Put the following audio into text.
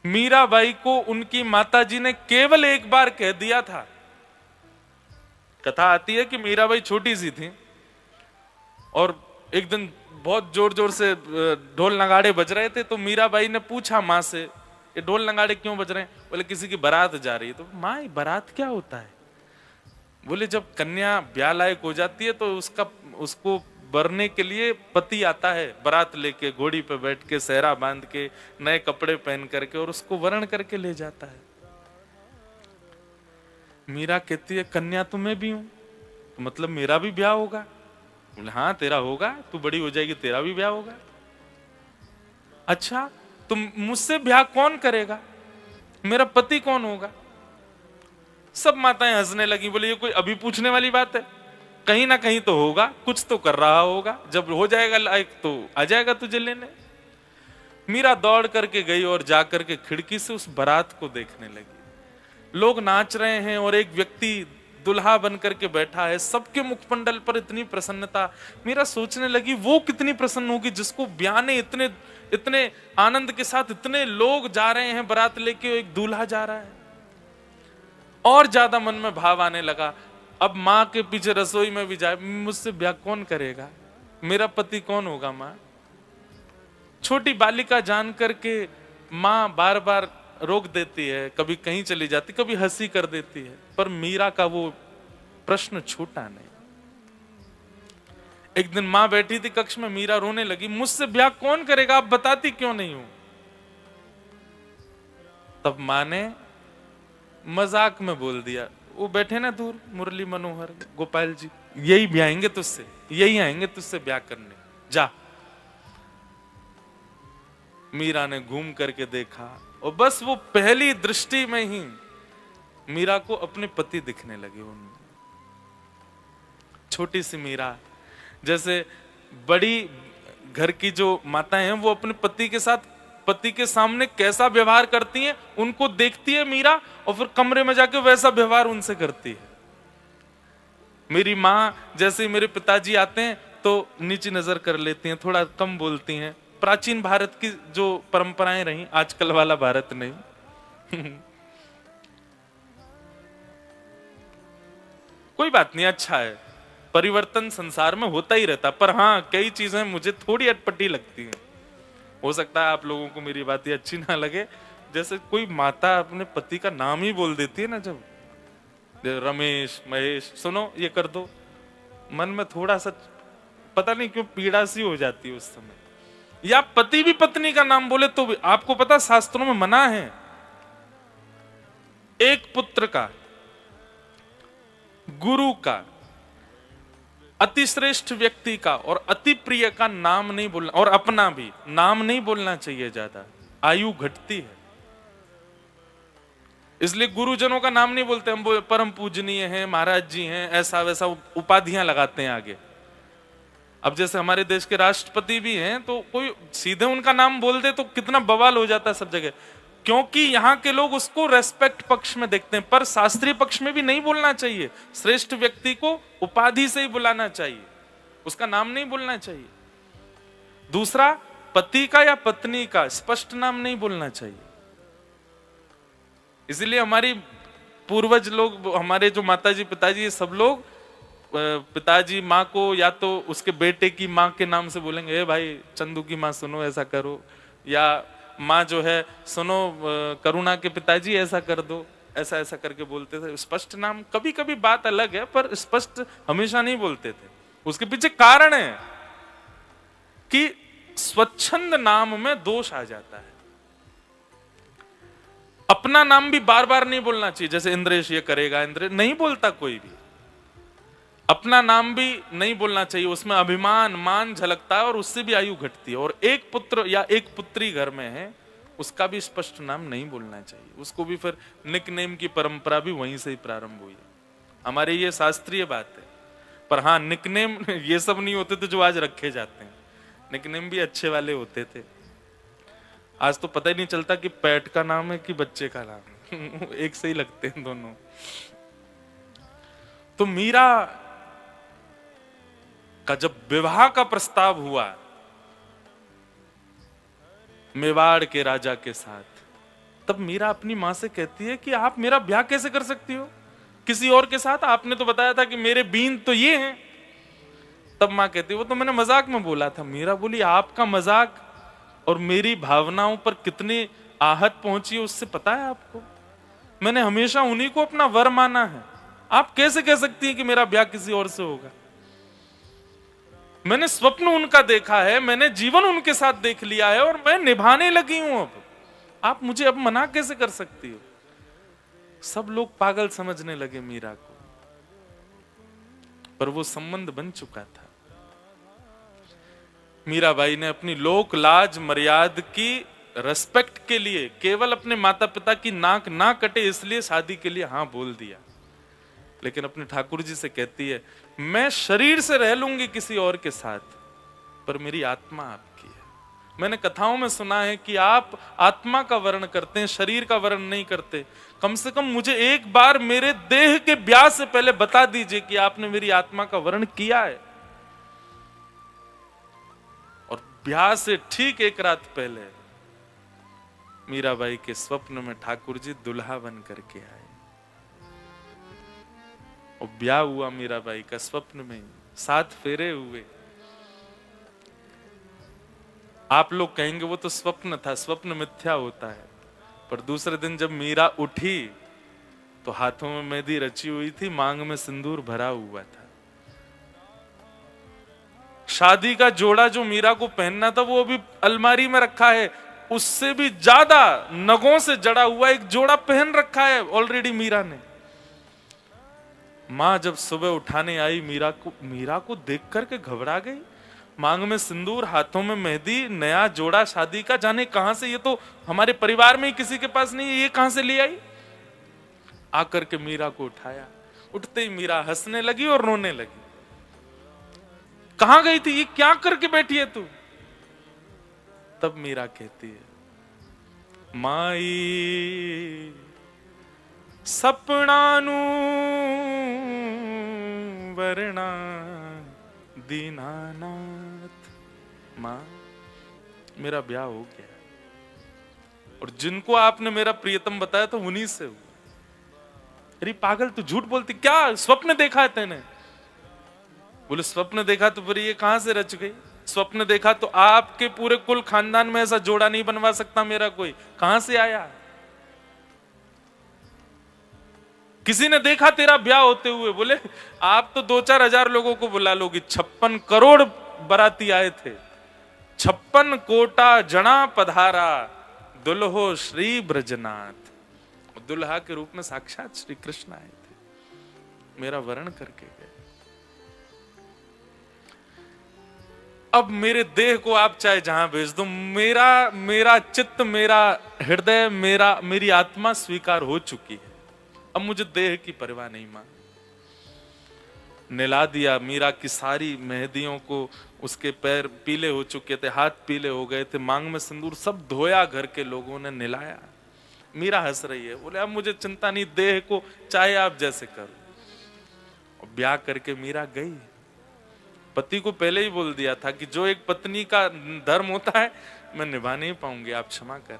मीराबाई को उनकी माताजी ने केवल एक बार कह दिया था। कथा आती है कि मीराबाई छोटी सी थी और एक दिन बहुत जोर जोर से ढोल नगाड़े बज रहे थे, तो मीराबाई ने पूछा माँ से, ये ढोल नगाड़े क्यों बज रहे हैं? बोले किसी की बारात जा रही है। तो माँ, बारात क्या होता है? बोले जब कन्या ब्याह लायक हो जाती है तो उसको वरने के लिए पति आता है बारात लेके, घोड़ी पे बैठ के, सेहरा बांध के, नए कपड़े पहन करके, और उसको वरण करके ले जाता है। मीरा कहती है कन्या तो मैं भी हूं, तो मतलब मेरा भी ब्याह होगा? बोले हाँ तेरा होगा, तू बड़ी हो जाएगी तेरा भी ब्याह होगा। अच्छा, तुम मुझसे ब्याह कौन करेगा? मेरा पति कौन होगा? सब माताएं हंसने लगी। बोले ये कोई अभी पूछने वाली बात है? कहीं ना कहीं तो होगा, कुछ तो कर रहा होगा, जब हो जाएगा लायक तो आ जाएगा तुझे लेने। मीरा दौड़ करके गई और जाकर के खिड़की से उस बारात को देखने लगी। लोग नाच रहे हैं और एक व्यक्ति दुल्हा बन करके बैठा है, सबके मुखमंडल पर इतनी प्रसन्नता। मीरा सोचने लगी वो कितनी प्रसन्न होगी जिसको ब्याहने इतने इतने आनंद के साथ इतने लोग जा रहे हैं बारात लेके, एक दूल्हा जा रहा है। और ज्यादा मन में भाव आने लगा, अब माँ के पीछे रसोई में भी जाए, मुझसे ब्याह कौन करेगा? मेरा पति कौन होगा? माँ, छोटी बालिका जान करके माँ बार बार रोक देती है, कभी कहीं चली जाती, कभी हंसी कर देती है, पर मीरा का वो प्रश्न छूटा नहीं। एक दिन माँ बैठी थी कक्ष में, मीरा रोने लगी, मुझसे ब्याह कौन करेगा, आप बताती क्यों नहीं हो? तब माँ ने मजाक में बोल दिया, वो बैठे ना दूर मुरली मनोहर गोपाल जी, यही ब्याहेंगे तुझसे, यही आएंगे तुझसे ब्याह करने, जा। मीरा ने घूम करके देखा और बस वो पहली दृष्टि में ही मीरा को अपने पति दिखने लगे उनमें। छोटी सी मीरा, जैसे बड़ी घर की जो माताएं हैं वो अपने पति के साथ, पति के सामने कैसा व्यवहार करती हैं उनको देखती है मीरा, और फिर कमरे में जाके वैसा व्यवहार उनसे करती है। मेरी माँ जैसे मेरे पिताजी आते हैं तो नीची नजर कर लेती हैं, थोड़ा कम बोलती हैं। प्राचीन भारत की जो परंपराएं रही, आजकल वाला भारत नहीं। कोई बात नहीं, अच्छा है, परिवर्तन संसार में होता ही रहता, पर हाँ कई चीजें मुझे थोड़ी अटपटी लगती हैं। हो सकता है आप लोगों को मेरी बात ये अच्छी ना लगे, जैसे कोई माता अपने पति का नाम ही बोल देती है ना, जब रमेश, महेश, सुनो ये कर दो, मन में थोड़ा सा पता नहीं क्यों पीड़ा सी हो जाती है उस समय। या पति भी पत्नी का नाम बोले तो भी, आपको पता शास्त्रों में मना है, एक पुत्र का, गुरु का, अतिश्रेष्ठ व्यक्ति का और अति प्रिय का नाम नहीं बोलना, और अपना भी नाम नहीं बोलना चाहिए ज्यादा, आयु घटती है। इसलिए गुरुजनों का नाम नहीं बोलते हम, परम पूजनीय हैं, महाराज जी हैं, ऐसा वैसा उपाधियां लगाते हैं आगे। अब जैसे हमारे देश के राष्ट्रपति भी हैं, तो कोई सीधे उनका नाम बोल दे तो कितना बवाल हो जाता है सब जगह, क्योंकि यहाँ के लोग उसको रेस्पेक्ट पक्ष में देखते हैं, पर शास्त्रीय पक्ष में भी नहीं बोलना चाहिए। श्रेष्ठ व्यक्ति को उपाधि से ही बुलाना चाहिए, उसका नाम नहीं बोलना चाहिए। दूसरा, पति का या पत्नी का स्पष्ट नाम नहीं बोलना चाहिए। इसलिए हमारी पूर्वज लोग, हमारे जो माताजी पिताजी, ये सब लोग पिताजी माँ को या तो उसके बेटे की माँ के नाम से बोलेंगे, ए भाई चंदू की माँ सुनो ऐसा करो, या माँ जो है सुनो करुणा के पिताजी ऐसा कर दो, ऐसा ऐसा करके बोलते थे। स्पष्ट नाम कभी कभी बात अलग है, पर स्पष्ट हमेशा नहीं बोलते थे। उसके पीछे कारण है कि स्वच्छंद नाम में दोष आ जाता है। अपना नाम भी बार बार नहीं बोलना चाहिए, जैसे इंद्रेश ये करेगा, इंद्रेश नहीं बोलता कोई भी, अपना नाम भी नहीं बोलना चाहिए, उसमें अभिमान मान झलकता है और उससे भी आयु घटती है। और एक पुत्र या एक पुत्री घर में है, उसका भी स्पष्ट नाम नहीं बोलना चाहिए, उसको भी फिर निकनेम की परंपरा भी वहीं से ही प्रारंभ हुई है। हमारे ये शास्त्रीय बात है। पर हाँ, निकनेम ये सब नहीं होते थे जो आज रखे जाते हैं, निकनेम भी अच्छे वाले होते थे। आज तो पता ही नहीं चलता कि पेट का नाम है कि बच्चे का नाम है। एक से ही लगते हैं दोनों। तो मीरा का जब विवाह का प्रस्ताव हुआ मेवाड़ के राजा के साथ, तब मीरा अपनी माँ से कहती है कि आप मेरा ब्याह कैसे कर सकती हो किसी और के साथ, आपने तो बताया था कि मेरे बीन तो ये हैं। तब माँ कहती है वो तो मैंने मजाक में बोला था। मीरा बोली आपका मजाक और मेरी भावनाओं पर कितनी आहत पहुंची है उससे पता है आपको? मैंने हमेशा उन्हीं को अपना वर माना है, आप कैसे कह सकती हैं कि मेरा ब्याह किसी और से होगा? मैंने स्वप्न उनका देखा है, मैंने जीवन उनके साथ देख लिया है और मैं निभाने लगी हूं। अब आप मुझे अब मना कैसे कर सकती हो? सब लोग पागल समझने लगे मीरा को, पर वो संबंध बन चुका था। मीराबाई ने अपनी लोक लाज मर्यादा की रेस्पेक्ट के लिए केवल अपने माता पिता की नाक ना कटे इसलिए शादी के लिए हाँ बोल दिया। लेकिन अपने ठाकुर जी से कहती है मैं शरीर से रह लूंगी किसी और के साथ, पर मेरी आत्मा आपकी है। मैंने कथाओं में सुना है कि आप आत्मा का वर्ण करते हैं, शरीर का वर्ण नहीं करते। कम से कम मुझे एक बार मेरे देह के ब्याह से पहले बता दीजिए कि आपने मेरी आत्मा का वर्ण किया है। और ब्याह से ठीक एक रात पहले मीराबाई के स्वप्न में ठाकुर जी दुल्हा बन करके आए और ब्याह हुआ मीराबाई का स्वप्न में, 7 फेरे हुए। आप लोग कहेंगे वो तो स्वप्न था, स्वप्न मिथ्या होता है। पर दूसरे दिन जब मीरा उठी तो हाथों में मेहंदी रची हुई थी, मांग में सिंदूर भरा हुआ था। शादी का जोड़ा जो मीरा को पहनना था वो अभी अलमारी में रखा है, उससे भी ज्यादा नगों से जड़ा हुआ एक जोड़ा पहन रखा है ऑलरेडी मीरा ने। मां जब सुबह उठाने आई मीरा को देख करके घबरा गई। मांग में सिंदूर, हाथों में मेहंदी, नया जोड़ा शादी का, जाने कहां से, ये तो हमारे परिवार में ही किसी के पास नहीं है, ये कहां से ले आई? आकर के मीरा को उठाया। उठते ही मीरा हंसने लगी और रोने लगी। कहां गई थी, ये क्या करके बैठी है तू? तब मीरा कहती है माई सपना नू वरना दीनानाथ। मां मेरा ब्याह हो गया और जिनको आपने मेरा प्रियतम बताया तो उन्हीं से हुआ। अरे पागल तू झूठ बोलती, क्या स्वप्न देखा है तेने? बोले स्वप्न देखा तो फिर ये कहां से रच गई? स्वप्न देखा तो आपके पूरे कुल खानदान में ऐसा जोड़ा नहीं बनवा सकता मेरा कोई, कहां से आया? किसी ने देखा तेरा ब्याह होते हुए? बोले आप तो 2-4 हजार लोगों को बुला लोगी, 56 करोड़ बराती आए थे, 56 कोटा जना पधारा दुल्हो श्री ब्रजनाथ। दुल्हा के रूप में साक्षात श्री कृष्ण आए थे, मेरा वर्ण करके गए। अब मेरे देह को आप चाहे जहां भेज दो, मेरा चित्त, मेरा हृदय, मेरी आत्मा स्वीकार हो चुकी है। अब मुझे देह की परवाह नहीं। मां निला दिया मीरा की सारी मेहंदियों को, उसके पैर पीले हो चुके थे, हाथ पीले हो गए थे, मांग में सिंदूर सब धोया, घर के लोगों ने निलाया। मीरा हंस रही है, बोले अब मुझे चिंता नहीं, देह को चाहे आप जैसे करो। और ब्याह करके मीरा गई। पति को पहले ही बोल दिया था कि जो एक पत्नी का धर्म होता है मैं निभा नहीं पाऊंगी, आप क्षमा करें।